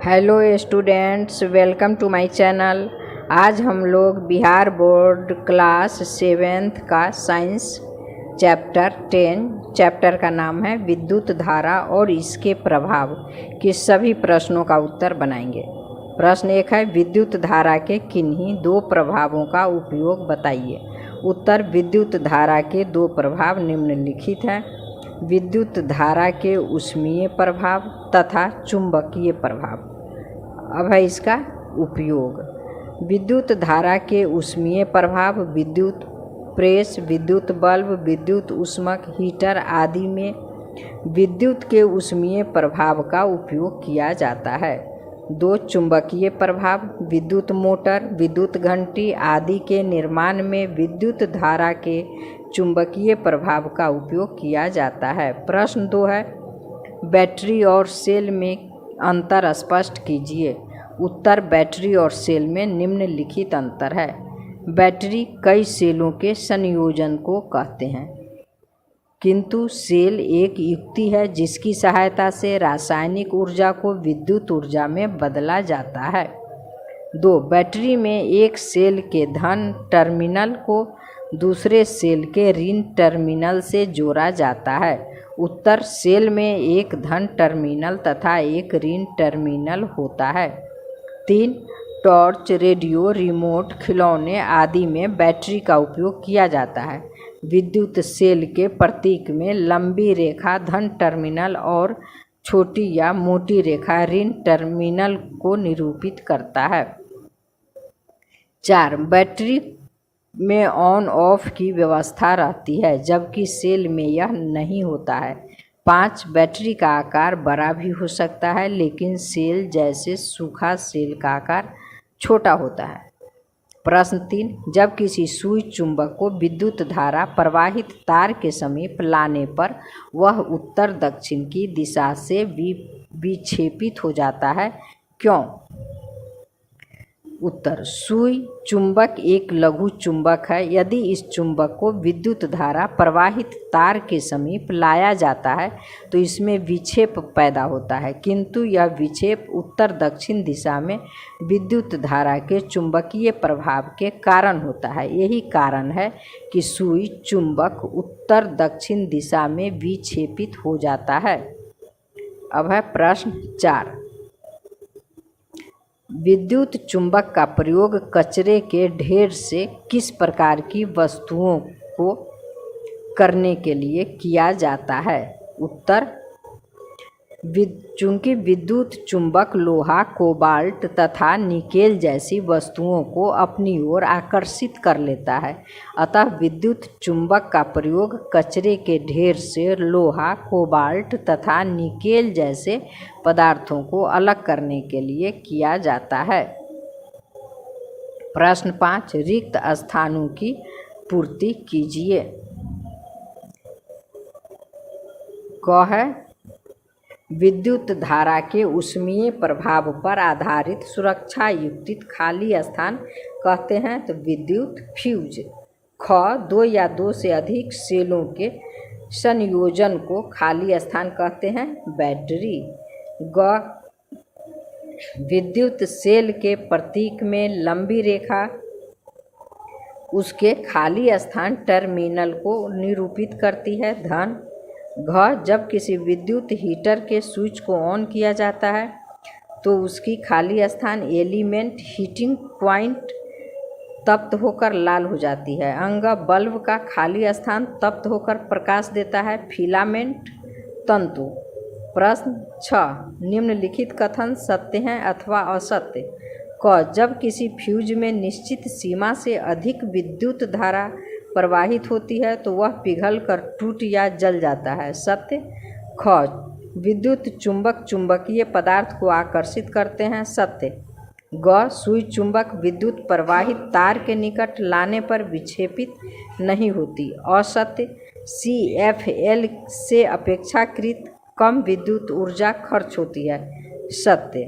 Hello students, welcome to my channel. आज हम लोग बिहार बोर्ड क्लास 7th का साइंस चैप्टर का नाम है विद्युत धारा और इसके प्रभाव के सभी प्रश्नों का उत्तर बनाएंगे। प्रश्न 1 है, विद्युत धारा के किन्हीं दो प्रभावों का उपयोग बताइए। उत्तर, विद्युत धारा के दो प्रभाव निम्नलिखित हैं। विद्युत धारा के ऊष्मीय प्रभाव तथा चुंबकीय प्रभाव। अब है इसका उपयोग। विद्युत धारा के ऊष्मीय प्रभाव विद्युत प्रेस, विद्युत बल्ब, विद्युत ऊष्मक हीटर आदि में विद्युत के ऊष्मीय प्रभाव का उपयोग किया जाता है। दो चुंबकीय प्रभाव विद्युत मोटर, विद्युत घंटी आदि के निर्माण में विद्युत धारा के चुंबकीय प्रभाव का उपयोग किया जाता है। प्रश्न 2 है, बैटरी और सेल में अंतर स्पष्ट कीजिए। उत्तर, बैटरी और सेल में निम्नलिखित अंतर है। बैटरी कई सेलों के संयोजन को कहते हैं, किंतु सेल एक युक्ति है जिसकी सहायता से रासायनिक ऊर्जा को विद्युत ऊर्जा में बदला जाता है। 2, बैटरी में एक सेल के धन टर्मिनल को दूसरे सेल के ऋण टर्मिनल से जोड़ा जाता है। उत्तर, सेल में एक धन टर्मिनल तथा एक ऋण टर्मिनल होता है। 3, टॉर्च, रेडियो, रिमोट, खिलौने आदि में बैटरी का उपयोग किया जाता है। विद्युत सेल के प्रतीक में लंबी रेखा धन टर्मिनल और छोटी या मोटी रेखा ऋण टर्मिनल को निरूपित करता है। 4, बैटरी में ऑन ऑफ की व्यवस्था रहती है जबकि सेल में यह नहीं होता है। 5, बैटरी का आकार बड़ा भी हो सकता है लेकिन सेल जैसे सूखा सेल का आकार छोटा होता है। प्रश्न 3, जब किसी सुई चुंबक को विद्युत धारा प्रवाहित तार के समीप लाने पर वह उत्तर दक्षिण की दिशा से विक्षेपित हो जाता है, क्यों? उत्तर, सुई चुंबक एक लघु चुंबक है। यदि इस चुंबक को विद्युत धारा प्रवाहित तार के समीप लाया जाता है तो इसमें विक्षेप पैदा होता है, किंतु यह विक्षेप उत्तर दक्षिण दिशा में विद्युत धारा के चुंबकीय प्रभाव के कारण होता है। यही कारण है कि सुई चुंबक उत्तर दक्षिण दिशा में विक्षेपित हो जाता है। अब है प्रश्न 4, विद्युत चुंबक का प्रयोग कचरे के ढेर से किस प्रकार की वस्तुओं को करने के लिए किया जाता है? उत्तर, चूंकि विद्युत चुंबक लोहा, कोबाल्ट तथा निकेल जैसी वस्तुओं को अपनी ओर आकर्षित कर लेता है, अतः विद्युत चुंबक का प्रयोग कचरे के ढेर से लोहा, कोबाल्ट तथा निकेल जैसे पदार्थों को अलग करने के लिए किया जाता है। प्रश्न 5, रिक्त स्थानों की पूर्ति कीजिए। क है, विद्युत धारा के ऊष्मीय प्रभाव पर आधारित सुरक्षा युक्त खाली स्थान कहते हैं तो विद्युत फ्यूज। ख, दो या दो से अधिक सेलों के संयोजन को खाली स्थान कहते हैं बैटरी। ग, विद्युत सेल के प्रतीक में लंबी रेखा उसके खाली स्थान टर्मिनल को निरूपित करती है धन। घ, जब किसी विद्युत हीटर के स्विच को ऑन किया जाता है तो उसकी खाली स्थान एलिमेंट हीटिंग पॉइंट तप्त होकर लाल हो जाती है। अंग, बल्ब का खाली स्थान तप्त होकर प्रकाश देता है फिलामेंट तंतु। प्रश्न 6, निम्नलिखित कथन सत्य हैं अथवा असत्य? क, जब किसी फ्यूज में निश्चित सीमा से अधिक विद्युत धारा प्रवाहित होती है तो वह पिघलकर टूट या जल जाता है, सत्य। ख, विद्युत चुंबक चुंबकीय पदार्थ को आकर्षित करते हैं, सत्य। ग, सुई चुंबक विद्युत प्रवाहित तार के निकट लाने पर विक्षेपित नहीं होती, असत्य। CFL से अपेक्षाकृत कम विद्युत ऊर्जा खर्च होती है, सत्य।